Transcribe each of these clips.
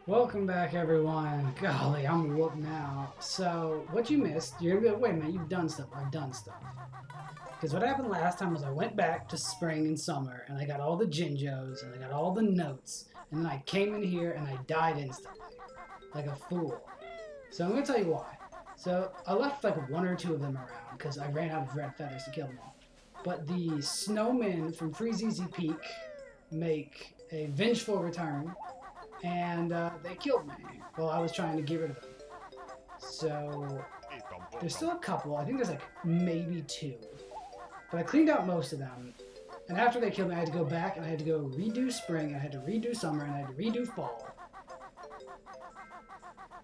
Welcome back, everyone. Golly, I'm whooped now. So, what you missed, you're gonna be like, wait a minute, you've done stuff. I've done stuff. Because what happened last time was I went back to spring and summer, and I got all the Jinjos, and I got all the notes, and then I came in here and I died instantly. Like a fool. So, I'm gonna tell you why. So, I left like one or two of them around, because I ran out of red feathers to kill them all. But the snowmen from Freeze Easy Peak make a vengeful return and they killed me while I was trying to get rid of them. So there's still a couple. I think there's like maybe two, but I cleaned out most of them. And after they killed me, I had to go back and I had to go redo spring, and I had to redo summer, and I had to redo fall.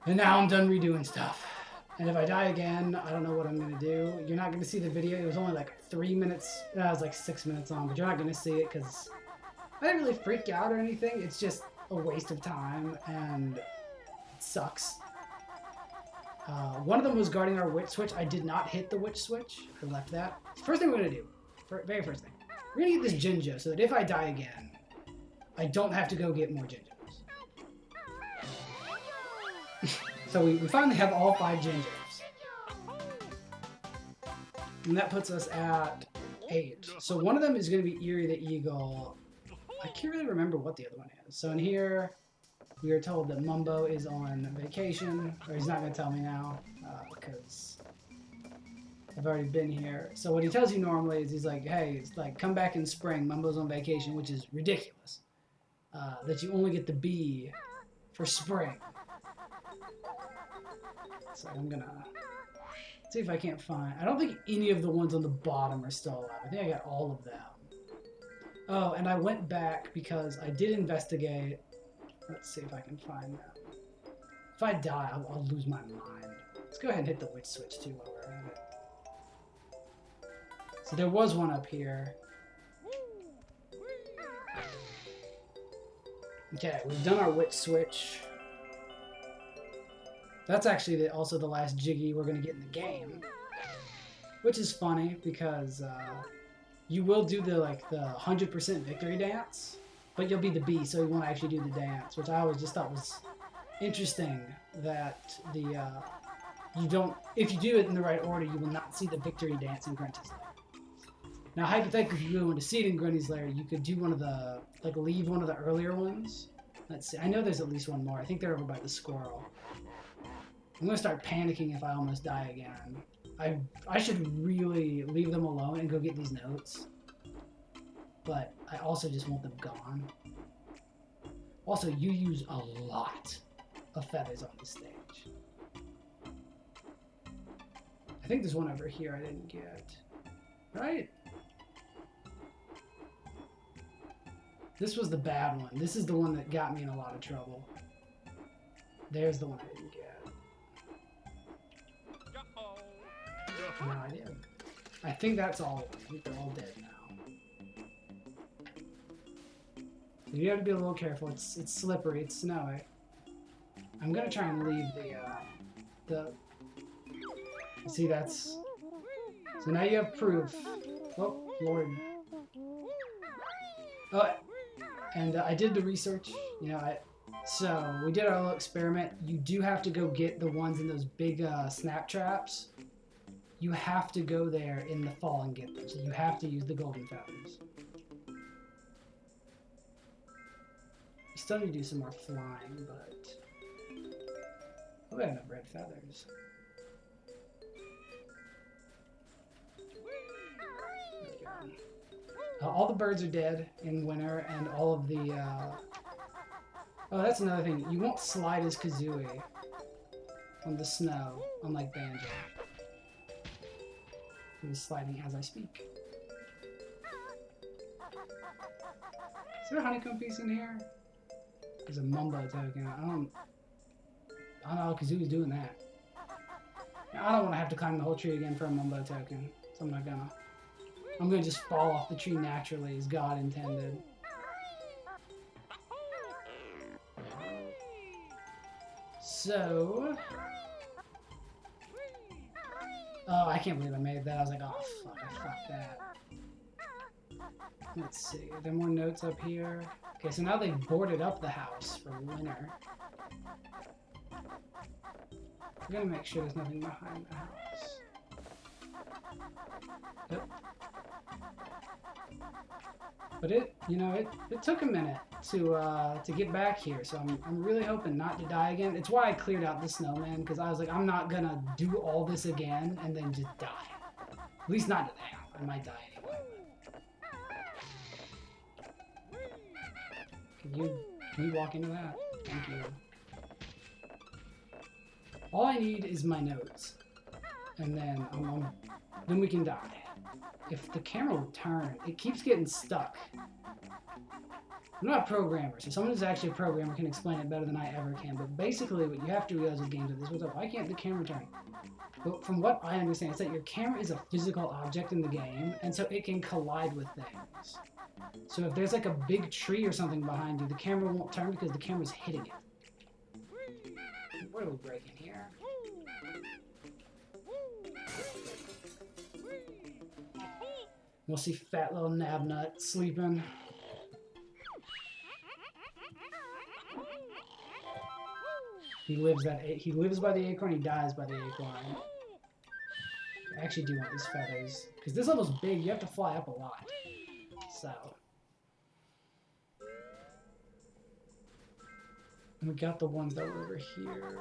And now I'm done redoing stuff. And if I die again, I don't know what I'm gonna do. You're not gonna see the video. It was only like 3 minutes. It was like 6 minutes long, but you're not gonna see it because I didn't really freak out or anything. It's just a waste of time and it sucks. One of them was guarding our witch switch. I did not hit the witch switch. I left that. First thing we're gonna do, very first thing, we're gonna get this Jinjo so that if I die again, I don't have to go get more Jinjos. So we finally have all 5 Jinjos. And that puts us at 8. So one of them is gonna be Eerie the Eagle. I can't really remember what the other one is. So in here, we are told that Mumbo is on vacation, or he's not going to tell me now, because I've already been here. So what he tells you normally is he's like, hey, it's like, come back in spring, Mumbo's on vacation, which is ridiculous. That you only get the B for spring. So I'm going to see if I can't find... I don't think any of the ones on the bottom are still alive. I think I got all of them. Oh, and I went back because I did investigate. Let's see if I can find them. If I die, I'll lose my mind. Let's go ahead and hit the witch switch too while we're at it. So there was one up here. Okay, we've done our witch switch. That's actually also the last Jiggy we're going to get in the game. Which is funny because... you will do the 100% victory dance, but you'll be the B, so you won't actually do the dance, which I always just thought was interesting. That the you don't, if you do it in the right order, you will not see the victory dance in Grunty's Lair. Now, hypothetically, if you really want to see it in Grunty's Lair, you could do one of the leave one of the earlier ones. Let's see. I know there's at least one more. I think they're over by the squirrel. I'm gonna start panicking if I almost die again. I should really leave them alone and go get these notes. But I also just want them gone. Also, you use a lot of feathers on this stage. I think there's one over here I didn't get. Right? This was the bad one. This is the one that got me in a lot of trouble. There's the one I didn't get. No idea. I think that's all of them. I think they're all dead now. You have to be a little careful. It's slippery. It's snowy. I'm gonna try and leave the. See, that's. So now you have proof. Oh Lord. Oh, and I did the research. You know, so we did our little experiment. You do have to go get the ones in those big snap traps. You have to go there in the fall and get them. So you have to use the golden feathers. You still need to do some more flying, but... Oh, we have enough red feathers. All the birds are dead in winter, and all of the... Oh, that's another thing. You won't slide as Kazooie on the snow, unlike Banjo. I'm sliding as I speak. Is there a honeycomb piece in here? There's a Mumbo token. I don't know how Kazooie's doing that. I don't want to have to climb the whole tree again for a Mumbo token, so I'm not gonna. I'm gonna just fall off the tree naturally as God intended. So... Oh, I can't believe I made that. I was like, oh, fuck, I fucked that. Let's see. Are there more notes up here? Okay, so now they've boarded up the house for winter. I'm gonna make sure there's nothing behind the house. Yep. But it took a minute to get back here, so I'm really hoping not to die again. It's why I cleared out the snowman, because I was like, I'm not gonna do all this again and then just die. At least not now. I might die anyway. Can you walk into that? Thank you. All I need is my notes, and then then we can die. If the camera would turn, it keeps getting stuck. I'm not a programmer, so someone who's actually a programmer can explain it better than I ever can. But basically, what you have to realize with games like this, why can't the camera turn? But from what I understand, it's that your camera is a physical object in the game, and so it can collide with things. So if there's like a big tree or something behind you, the camera won't turn because the camera's hitting it. What are we breaking here? We'll see fat little Nabnut sleeping. He lives by the acorn, he dies by the acorn. I actually do want these feathers. Because this level's big, you have to fly up a lot. So. And we got the ones that were over here.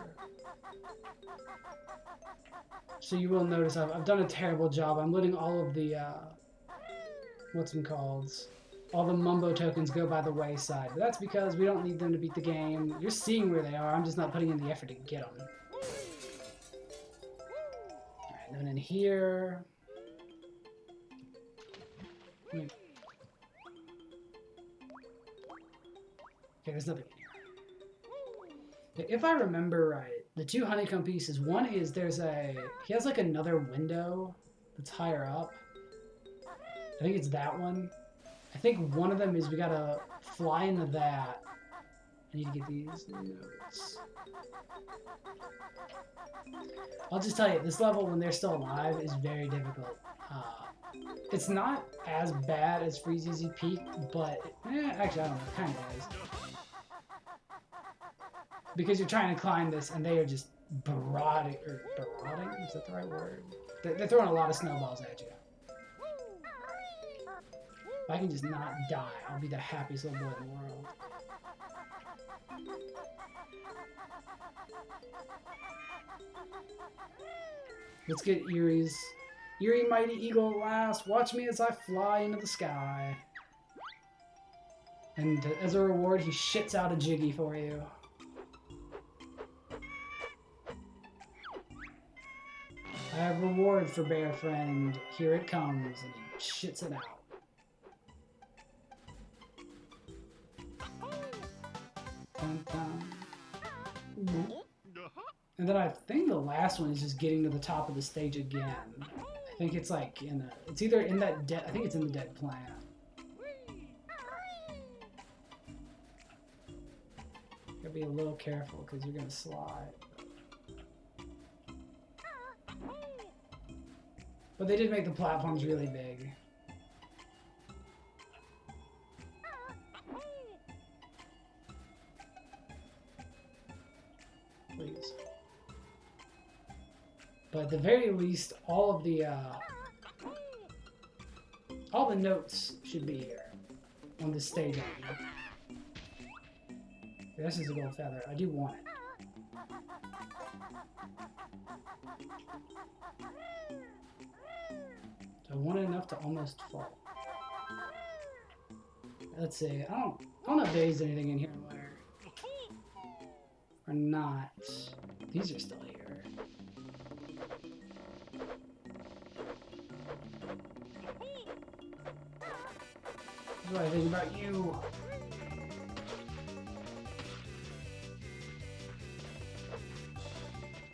So you will notice I've done a terrible job. I'm letting all of the, what's them called? All the mumbo tokens go by the wayside. But that's because we don't need them to beat the game. You're seeing where they are. I'm just not putting in the effort to get them. Alright, then in here. Okay, there's nothing in here. If I remember right, the two honeycomb pieces, one is he has like another window that's higher up. I think it's that one. I think one of them is we gotta fly into that. I need to get these notes. I'll just tell you, this level, when they're still alive, is very difficult. It's not as bad as Freeze Easy Peak, but actually, I don't know, it kind of is. Because you're trying to climb this, and they are just barraging. Is that the right word? They're throwing a lot of snowballs at you. If I can just not die, I'll be the happiest little boy in the world. Let's get Erie's. Erie Mighty Eagle at last. Watch me as I fly into the sky. And as a reward, he shits out a Jiggy for you. I have reward for Bear Friend. Here it comes, and he shits it out. Dun, dun. And then I think the last one is just getting to the top of the stage again. I think it's like it's either in that I think it's in the dead plant. Gotta be a little careful because you're gonna slide. But they did make the platforms really big. Please. But at the very least, all the notes should be here on this stage. This is a gold feather. I do want it. I want it enough to almost fall. Let's see. I don't know if there's anything in here in winter. Or not. These are still here. What do I think about you?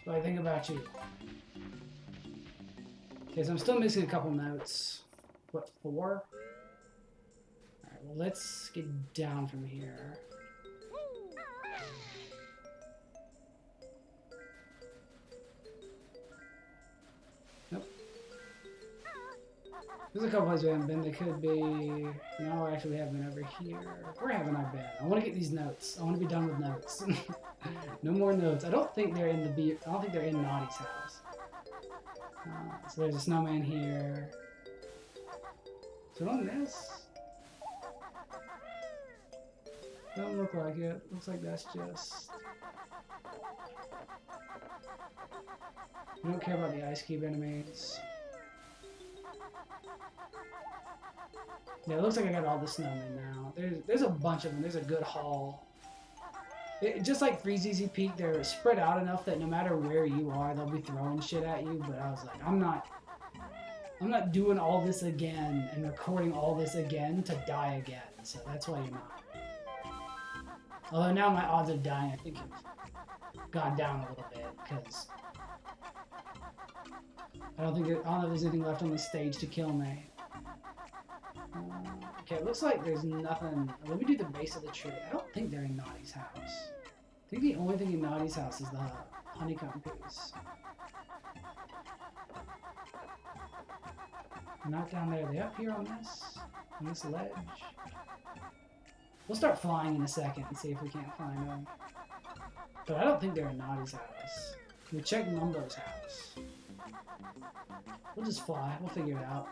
What do I think about you? Okay, so I'm still missing a couple notes. What, 4? Alright, well, let's get down from here. Nope. There's a couple places we haven't been. They could be... No, actually we have been over here. Where haven't I been? I want to get these notes. I want to be done with notes. No more notes. I don't think they're in the I don't think they're in Naughty's house. So there's a snowman here. Is it on this? Doesn't look like it. Looks like that's just... I don't care about the ice cube enemies. Yeah, it looks like I got all the snowmen now. There's a bunch of them. There's a good haul. Just like Freezeezy Peak, they're spread out enough that no matter where you are, they'll be throwing shit at you. But I was like, I'm not doing all this again and recording all this again to die again. So that's why you're not. Although now my odds of dying, I think, have gone down a little bit because I don't know if there's anything left on the stage to kill me. Okay, it looks like there's nothing. Let me do the base of the tree. I don't think they're in Naughty's house. I think the only thing in Naughty's house is the honeycomb piece. They're not down there. Are they up here on this ledge? We'll start flying in a second and see if we can't find them. But I don't think they're in Naughty's house. We check Mumbo's house. We'll just fly. We'll figure it out.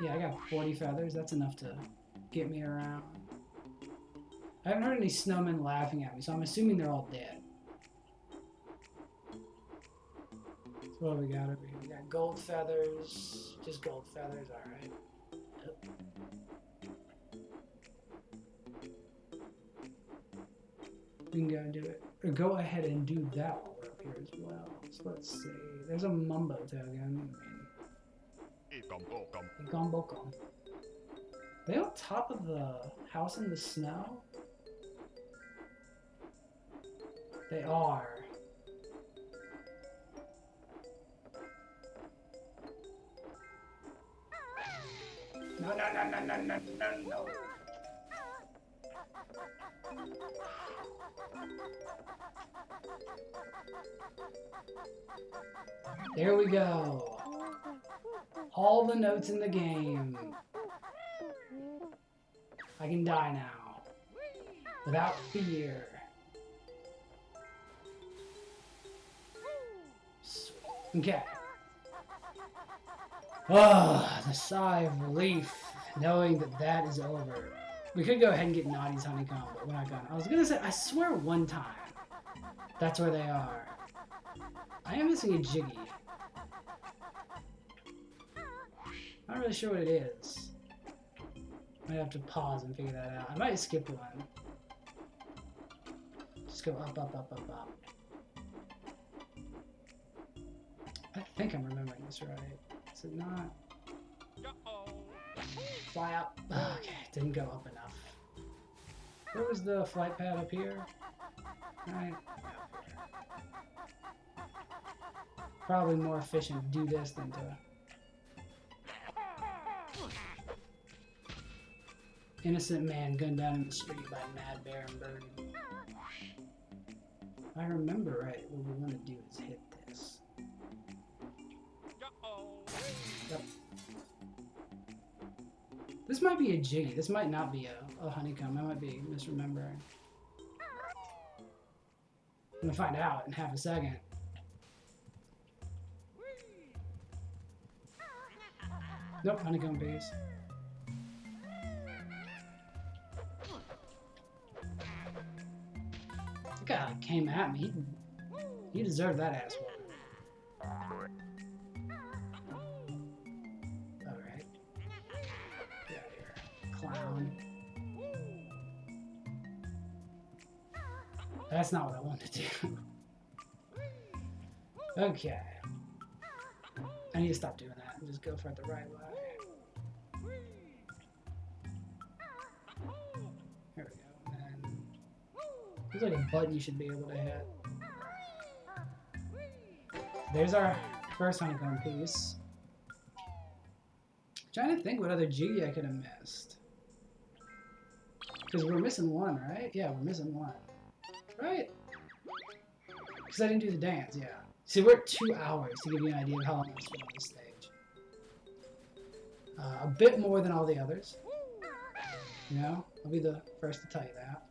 Yeah, I got 40 feathers. That's enough to get me around. I haven't heard any snowmen laughing at me, so I'm assuming they're all dead. So what do we got over here? We got gold feathers. Just gold feathers, alright. Yep. We can go and do it. Or go ahead and do that while we're up here as well. So let's see. There's a Mumbo token. Are they on top of the house in the snow? They are. No. There we go. All the notes in the game. I can die now. Without fear. Okay. Oh, the sigh of relief, knowing that that is over. We could go ahead and get Naughty's honeycomb, but we're not gonna. I was gonna say, I swear one time, that's where they are. I am missing a Jiggy. Not really sure what it is. Might have to pause and figure that out. I might skip one. Just go up. I think I'm remembering this right. Is it not? Fly up. Okay, didn't go up enough. Where was the flight pad up here? Right. Probably more efficient to do this than to... Innocent man gunned down in the street by Mad Bear and Birdie. If I remember right, what we want to do is hit this. Yep. This might be a Jiggy. This might not be a honeycomb. I might be misremembering. I'm gonna find out in half a second. Nope, honeycomb piece. That guy came at me. He deserved that ass whooping. Alright. Get out of here. Clown. That's not what I wanted to do. Okay. I need to stop doing that and just go for it the right way. There we go. And then there's like a button you should be able to hit. There's our first honeycomb piece. I'm trying to think what other Jiggy I could have missed. Because we're missing one, right? Yeah, we're missing one. Right? Because I didn't do the dance, yeah. See, we're at 2 hours to give you an idea of how long I've spent on this stage. A bit more than all the others. You know, I'll be the first to tell you that.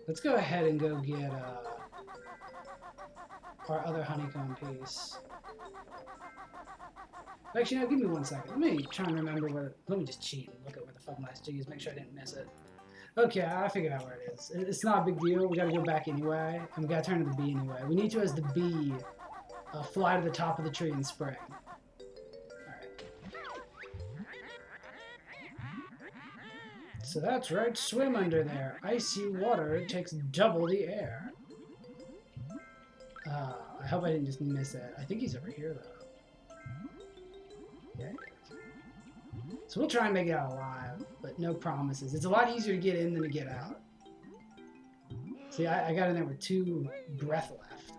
Let's go ahead and go get our other honeycomb piece. Actually, no, give me 1 second. Let me try and remember where. Let me just cheat and look at where the fuck my last jig is, make sure I didn't miss it. Okay, I figured out where it is. It's not a big deal. We gotta go back anyway, and we gotta turn to the bee anyway. We need to, as the bee, fly to the top of the tree and spring. Alright. So that's right, swim under there. Icy water takes double the air. I hope I didn't just miss it. I think he's over here, though. Yeah. So we'll try and make it out alive, but no promises. It's a lot easier to get in than to get out. See, I got in there with 2 breath left.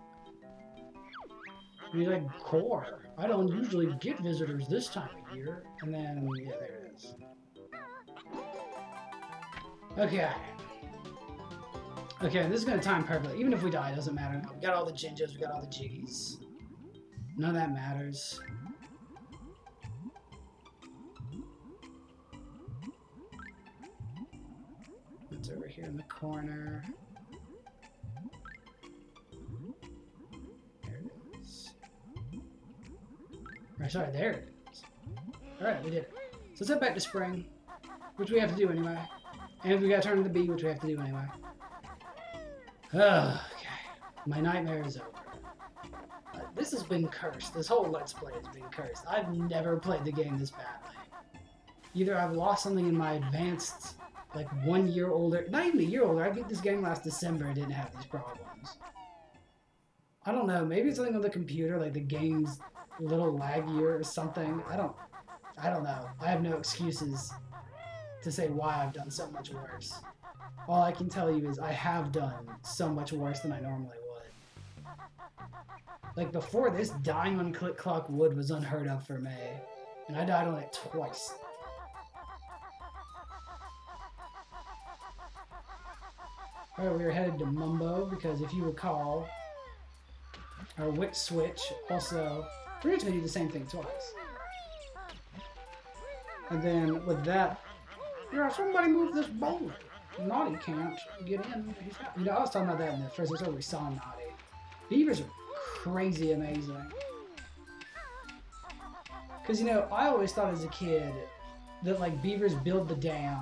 And he's like, core. I don't usually get visitors this time of year. And then, yeah, there it is. Okay. Okay, this is going to time perfectly. Even if we die, it doesn't matter. We got all the Jinjos, we got all the Jiggies. None of that matters. It's over here in the corner. There it is. Or, sorry, there it is. Alright, we did it. So let's head back to spring, which we have to do anyway. And we gotta turn to the bee, which we have to do anyway. Okay. My nightmare is over. This has been cursed. This whole Let's Play has been cursed. I've never played the game this badly. Either I've lost something in my advanced, like 1 year older, not even a year older, I beat this game last December and didn't have these problems. I don't know, maybe it's something on the computer, like the game's a little laggier or something. I don't know. I have no excuses to say why I've done so much worse. All I can tell you is I have done so much worse than I normally would. Like before this, dying on Click Clock Wood was unheard of for me. And I died on it twice. Alright, we are headed to Mumbo because if you recall, our Wit Switch also, we're going to do the same thing twice. And then with that, yeah, somebody move this boulder. Naughty can't get in. You know, I was talking about that in the first episode we saw Naughty. Beavers are crazy amazing. Because, you know, I always thought as a kid that, like, beavers build the dam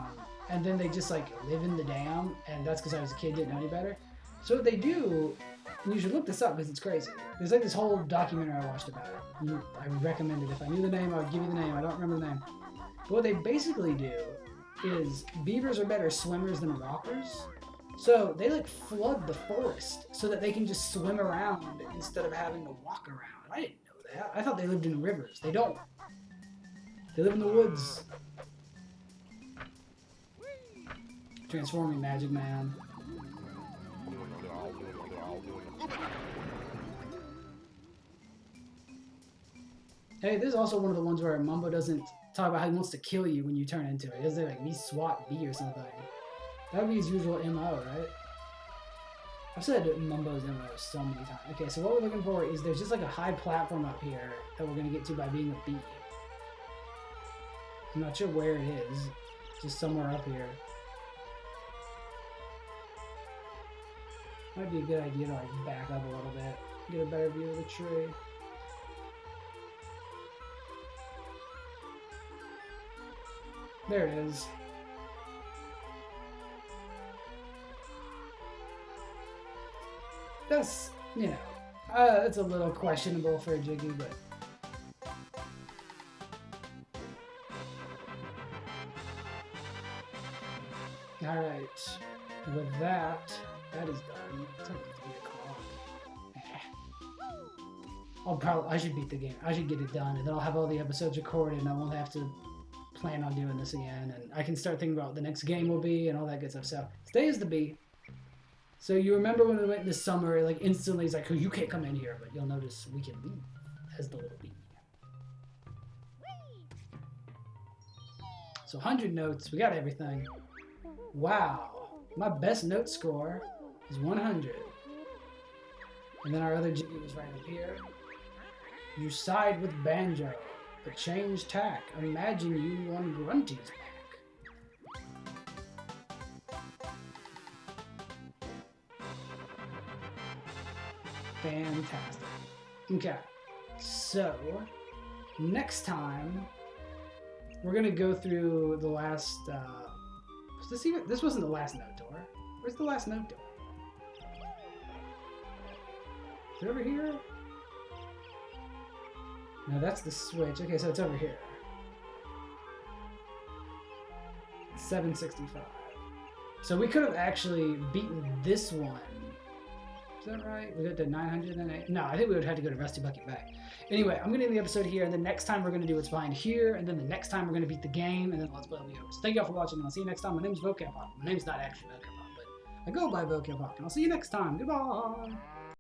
and then they just, like, live in the dam, and that's because I was a kid, didn't know any better. So what they do, and you should look this up because it's crazy. There's, like, this whole documentary I watched about it. I would recommend it. If I knew the name, I would give you the name. I don't remember the name. But what they basically do is beavers are better swimmers than rockers. So they like flood the forest so that they can just swim around instead of having to walk around. I didn't know that. I thought they lived in rivers. They don't. They live in the woods. Transforming Magic Man. Hey, this is also one of the ones where Mumbo doesn't talk about how he wants to kill you when you turn into it. He doesn't say like me swat B or something. That would be his usual MO, right? I've said Mumbo's MO so many times. Okay, so what we're looking for is there's just like a high platform up here that we're gonna get to by being a bee. I'm not sure where it is. Just somewhere up here. Might be a good idea to like back up a little bit. Get a better view of the tree. There it is. That's, you know, it's a little questionable for a Jiggy, but... Alright, with that, that is done. It's only 3 o'clock. I should beat the game. I should get it done, and then I'll have all the episodes recorded, and I won't have to plan on doing this again, and I can start thinking about what the next game will be and all that good stuff. So, stay as the bee. So you remember when we went this summer, like instantly it's like, oh, you can't come in here, but you'll notice we can leave as the little bee. So 100 notes, we got everything. Wow, my best note score is 100. And then our other Jiggy was right up here. You side with Banjo, but change tack. Imagine you on Grunty's back. Fantastic. Okay, so next time we're gonna go through the last. Was this even? This wasn't the last note door. Where's the last note door? Is it over here? No, that's the switch. Okay, so it's over here. 765. So we could have actually beaten this one. Is that right? We got to 908. No, I think we would have had to go to Rusty Bucket back. Anyway, I'm going to end the episode here, and the next time we're going to do what's behind here, and then the next time we're going to beat the game, and then Let's Play will be over. So thank you all for watching, and I'll see you next time. My name's Vocab Hawk. My name's not actually Vocab Hawk, but I go by Vocab Hawk, and I'll see you next time. Goodbye!